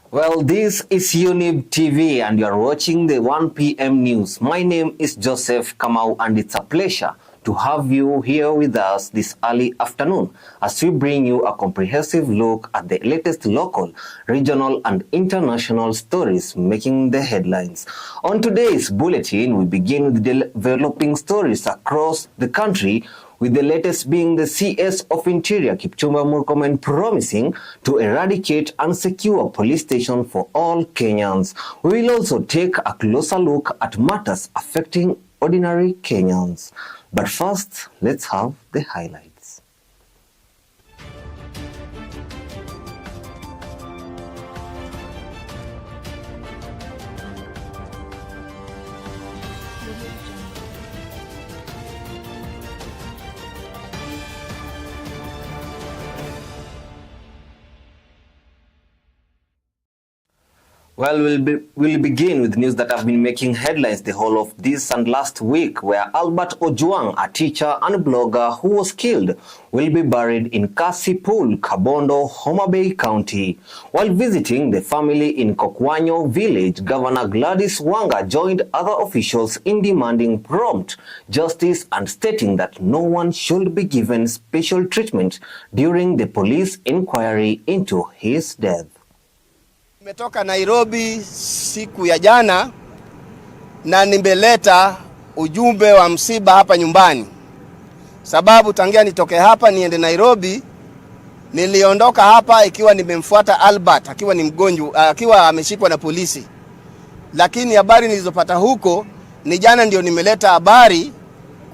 Well, this is Younib TV and you're watching the 1 p.m. news. My name is Joseph Kamau and it's a pleasure to have you here with us this early afternoon as we bring you a comprehensive look at the latest local, regional and international stories making the headlines. On today's bulletin, we begin with developing stories across the country, with the latest being the CS of Interior Kipchumba Murkomen promising to eradicate and secure police station for all Kenyans. We will also take a closer look at matters affecting ordinary Kenyans. But first, let's have the highlights. Well, we'll begin with news that have been making headlines the whole of this and last week, where Albert Ojwang, a teacher and blogger who was killed, will be buried in Kasipul, Kabondo, Homa Bay County. While visiting the family in Kokwanyo village, Governor Gladys Wanga joined other officials in demanding prompt justice and stating that no one should be given special treatment during the police inquiry into his death. Nimetoka Nairobi siku ya jana na nimeleta ujumbe wa msiba hapa nyumbani. Sababu tangia nitoke hapa niende Nairobi, niliondoka hapa ikiwa nimemfuata Albert akiwa ni mgonjwa, akiwa ameshikwa na polisi. Lakini habari nilizopata huko ni jana ndio nimeleta habari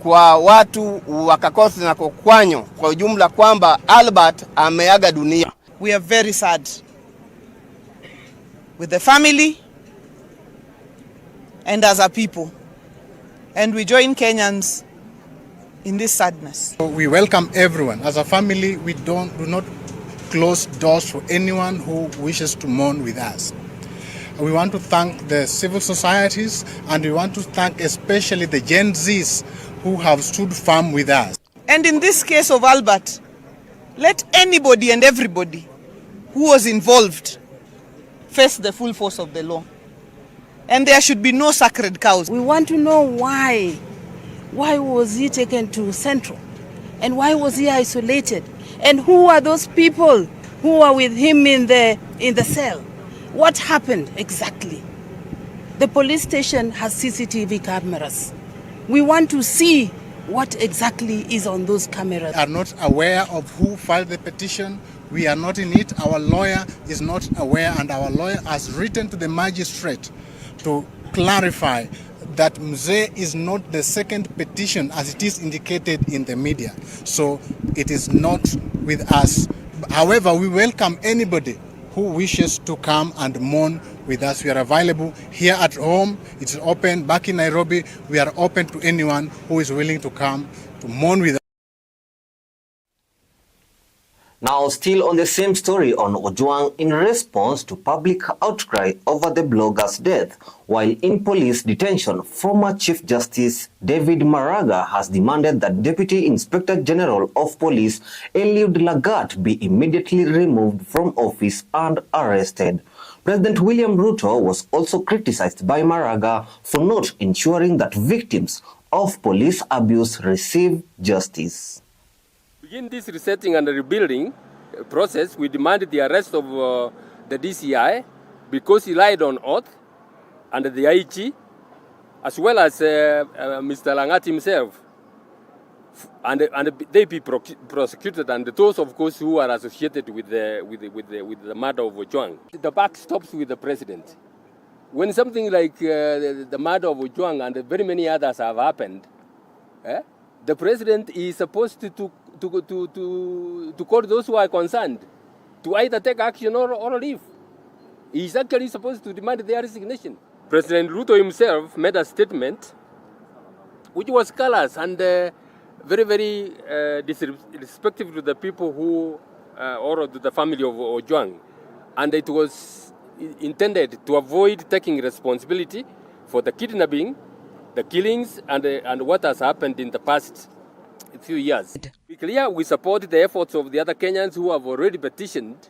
kwa watu wa Kakothi na Kokwanyo kwa ujumla kwamba Albert ameaga dunia. We are very sad with the family and as a people, and we join Kenyans in this sadness. We welcome everyone. As a family, we do not close doors for anyone who wishes to mourn with us. We want to thank the civil societies, and we want to thank especially the Gen Zs who have stood firm with us. And in this case of Albert, let anybody and everybody who was involved face the full force of the law. And there should be no sacred cows. We want to know why. Why was he taken to Central? And why was he isolated? And who are those people who are with him in the cell? What happened exactly? The police station has CCTV cameras. We want to see what exactly is on those cameras. We are not aware of who filed the petition. We are not in it. Our lawyer is not aware, and our lawyer has written to the magistrate to clarify that Mzee is not the second petition as it is indicated in the media. So it is not with us. However, we welcome anybody who wishes to come and mourn with us. We are available here at home. It's open. Back in Nairobi, we are open to anyone who is willing to come to mourn with us. Now, still on the same story on Ojwang, in response to public outcry over the blogger's death, while in police detention, former Chief Justice David Maraga has demanded that Deputy Inspector General of Police Eliud Lagat be immediately removed from office and arrested. President William Ruto was also criticized by Maraga for not ensuring that victims of police abuse receive justice. In this resetting and rebuilding process, we demanded the arrest of the DCI because he lied on oath, and the IG, as well as Mr. Langat himself, and they be prosecuted, and those, of course, who are associated with the murder of Ojwang. The buck stops with the president. When something like the murder of Ojwang and very many others have happened, the president is supposed to call those who are concerned to either take action or leave. He is actually supposed to demand their resignation. President Ruto himself made a statement which was callous and very, very disrespectful to the people who, or to the family of Ojwang. And it was intended to avoid taking responsibility for the kidnapping, the killings, and what has happened in the past few years. Be clear, we support the efforts of the other Kenyans who have already petitioned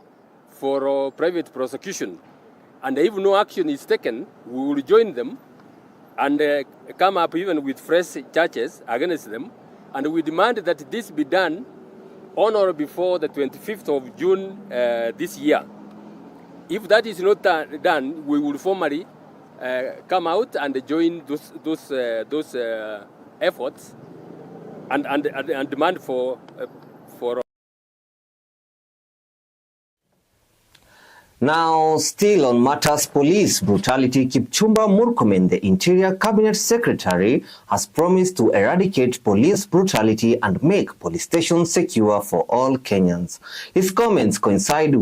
for private prosecution. And if no action is taken, we will join them and come up even with fresh charges against them. And we demand that this be done on or before the 25th of June this year. If that is not done, we will formally come out and join those efforts and demand for. Now, still on matters police brutality, Kipchumba Murkomen, the Interior Cabinet Secretary, has promised to eradicate police brutality and make police stations secure for all Kenyans. His comments coincides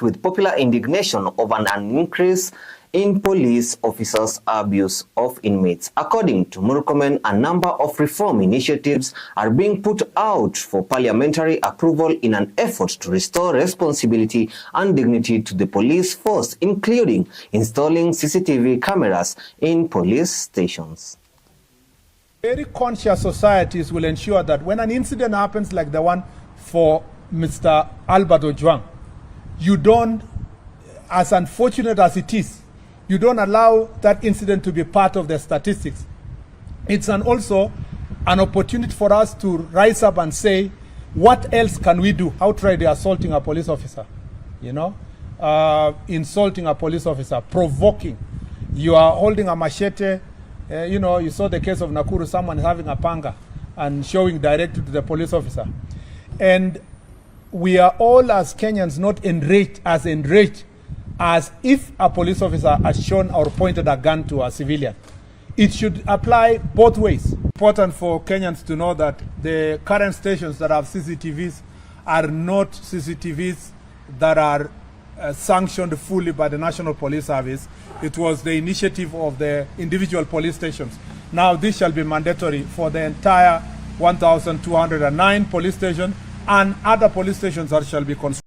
with popular indignation over an increase in police officers' abuse of inmates. According to Murkomen, a number of reform initiatives are being put out for parliamentary approval in an effort to restore responsibility and dignity to the police force, including installing CCTV cameras in police stations. Very conscious societies will ensure that when an incident happens like the one for Mr. Albert Ojwang, you don't, as unfortunate as it is, you don't allow that incident to be part of the statistics. It's also an opportunity for us to rise up and say, what else can we do? Outright assaulting a police officer, insulting a police officer, provoking. You are holding a machete. You saw the case of Nakuru, someone having a panga and showing directly to the police officer. And we are all as Kenyans not enraged as if a police officer has shown or pointed a gun to a civilian. It should apply both ways. Important for Kenyans to know that the current stations that have CCTVs are not CCTVs that are sanctioned fully by the National Police Service. It was the initiative of the individual police stations. Now this shall be mandatory for the entire 1,209 police stations and other police stations that shall be constructed.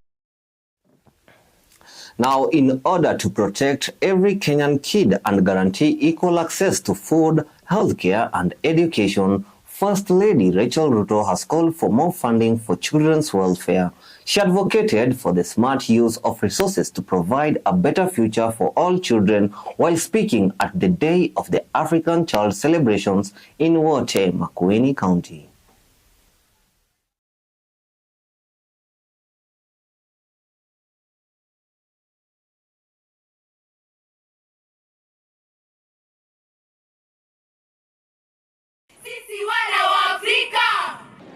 Now, in order to protect every Kenyan kid and guarantee equal access to food, healthcare, and education, First Lady Rachel Ruto has called for more funding for children's welfare. She advocated for the smart use of resources to provide a better future for all children while speaking at the Day of the African Child celebrations in Wote, Makueni County.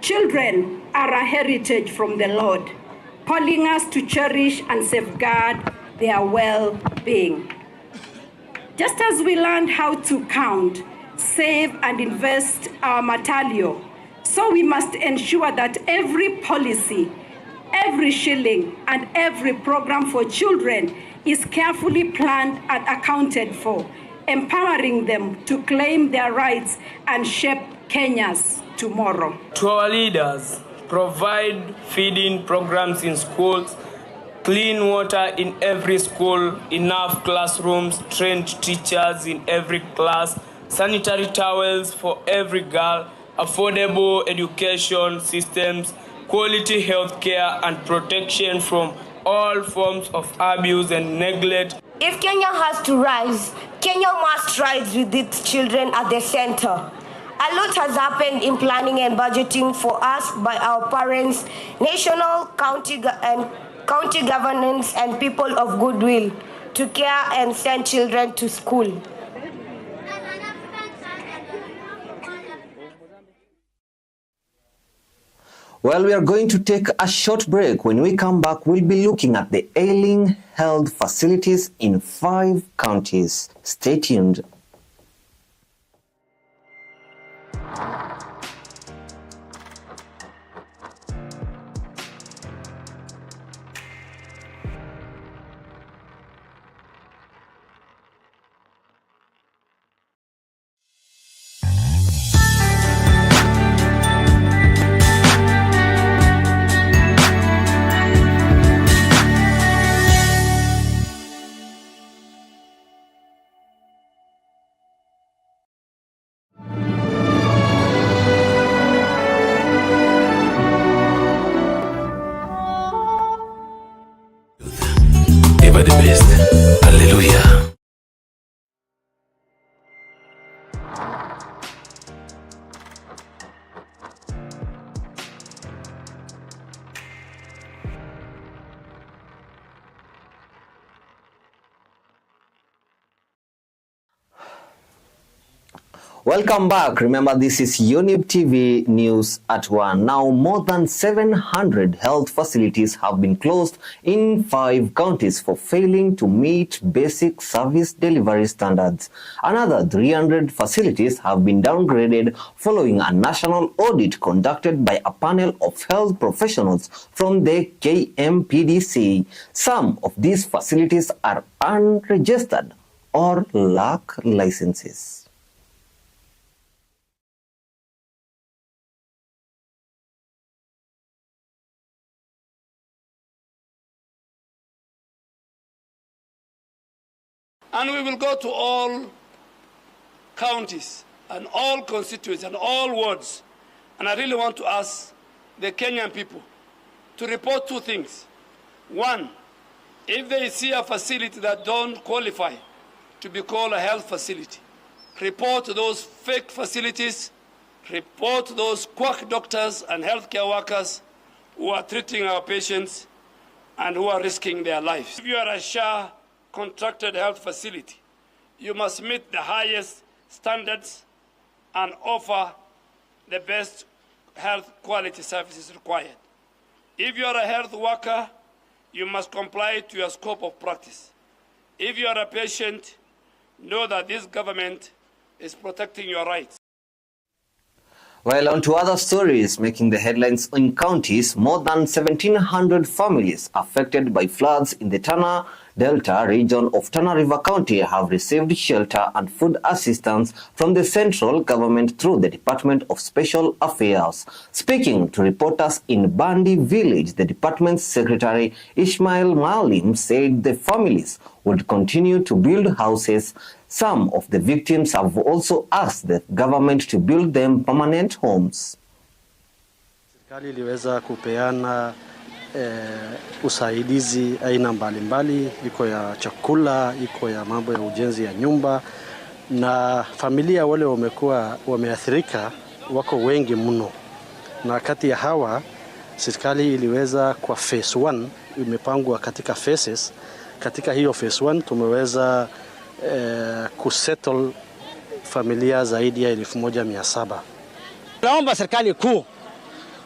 Children are a heritage from the Lord, calling us to cherish and safeguard their well-being. Just as we learned how to count, save, and invest our material, so we must ensure that every policy, every shilling, and every program for children is carefully planned and accounted for, empowering them to claim their rights and shape Kenya's tomorrow. To our leaders, provide feeding programs in schools, clean water in every school, enough classrooms, trained teachers in every class, sanitary towels for every girl, affordable education systems, quality health care, and protection from all forms of abuse and neglect. If Kenya has to rise, Kenya must rise with its children at the center. A lot has happened in planning and budgeting for us by our parents, national, county governance, and people of goodwill to care and send children to school. Well, we are going to take a short break. When we come back, we'll be looking at the ailing health facilities in 5 counties. Stay tuned. Welcome back. Remember, this is Younib TV News at 1. Now, more than 700 health facilities have been closed in 5 counties for failing to meet basic service delivery standards. Another 300 facilities have been downgraded following a national audit conducted by a panel of health professionals from the KMPDC. Some of these facilities are unregistered or lack licenses. And we will go to all counties and all constituencies and all wards. And I really want to ask the Kenyan people to report 2 things. 1, if they see a facility that don't qualify to be called a health facility, report those fake facilities, report those quack doctors and healthcare workers who are treating our patients and who are risking their lives. If you are a SHA contracted health facility, you must meet the highest standards and offer the best health quality services required. If you are a health worker, you must comply to your scope of practice. If you are a patient, know that this government is protecting your rights. Well, on to other stories making the headlines in counties. More than 1,700 families affected by floods in the Tana Delta region of Tana River County have received shelter and food assistance from the central government through the Department of Special Affairs. Speaking to reporters in Bandi village, the department's secretary Ismail Malim said the families would continue to build houses. Some of the victims have also asked the government to build them permanent homes. Serikali iliweza kupeana usaidizi aina mbalimbali, iko ya chakula, iko ya mambo ya ujenzi ya nyumba, na familia wale wameathirika wako wengi mno. Na kati ya hawa serikali iliweza kwa phase 1, imepangwa katika phases. Katika hiyo phase 1 tumeweza kusettle familia zaidi ya 1700. Naomba serikali kuu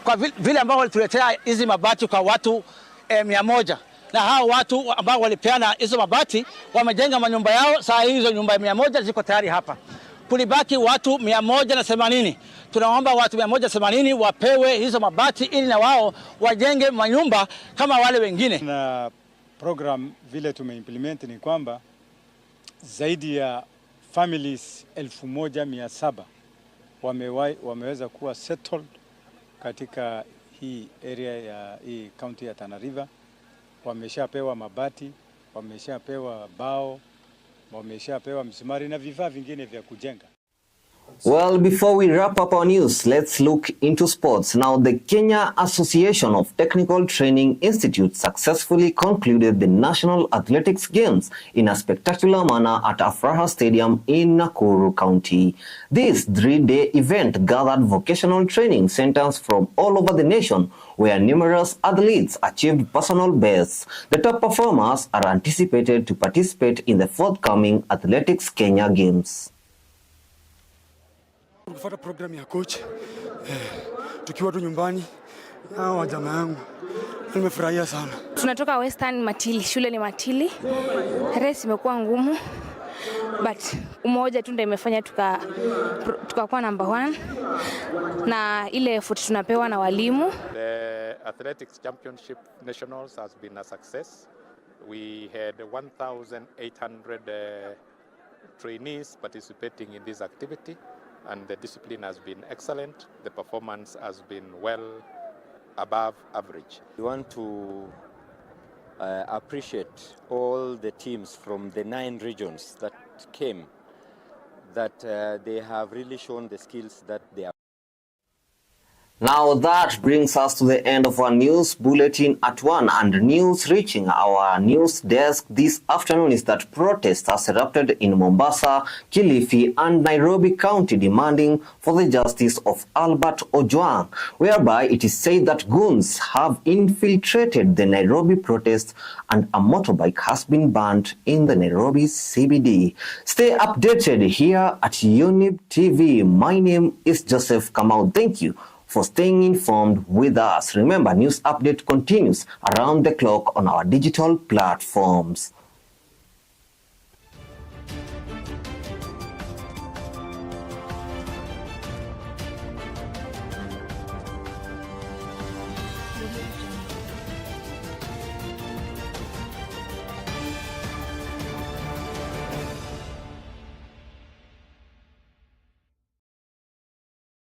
kwa vile ambao walituletea hizi mabati kwa watu 100, na hao watu ambao walipeana hizo mabati wamejenga manyumba yao. Saa hizo nyumba 100 ziko tayari hapa, kulibaki watu 180. Tunaomba watu 180 wapewe hizo mabati ili na wao wajenge manyumba kama wale wengine. Na program vile tumeimplement ni kwamba zaidi ya families 1700 wameweza kuwa settled katika hii area ya hii county ya Tana River. Wameshapewa mabati, wameshapewa bao, wameshapewa msumari na vifaa vingine vya kujenga. Well, before we wrap up our news, let's look into sports. Now, the Kenya Association of Technical Training Institutes successfully concluded the National Athletics Games in a spectacular manner at Afraha Stadium in Nakuru County. This 3-day event gathered vocational training centers from all over the nation, where numerous athletes achieved personal bests. The top performers are anticipated to participate in the forthcoming Athletics Kenya Games. Kufuata program ya coach tukiwa tu nyumbani na wajamaa yangu, nimefurahia sana. Tunatoka Western Matili, shule ni Matili. Race imekuwa ngumu but umoja tu ndio imefanya tukakuwa number 1 na ile effort tunapewa na walimu. The Athletics Championship Nationals has been a success. We had 1,800 trainees participating in this activity, and the discipline has been excellent. The performance has been well above average. We want to appreciate all the teams from the 9 regions that came, that they have really shown the skills that they are. Now that brings us to the end of our news bulletin at 1, and news reaching our news desk this afternoon is that protests has erupted in Mombasa, Kilifi and Nairobi County demanding for the justice of Albert Ojwang, whereby it is said that goons have infiltrated the Nairobi protests and a motorbike has been banned in the Nairobi CBD. Stay updated here at Younib TV. My name is Joseph Kamau. Thank you for staying informed with us. Remember, news update continues around the clock on our digital platforms.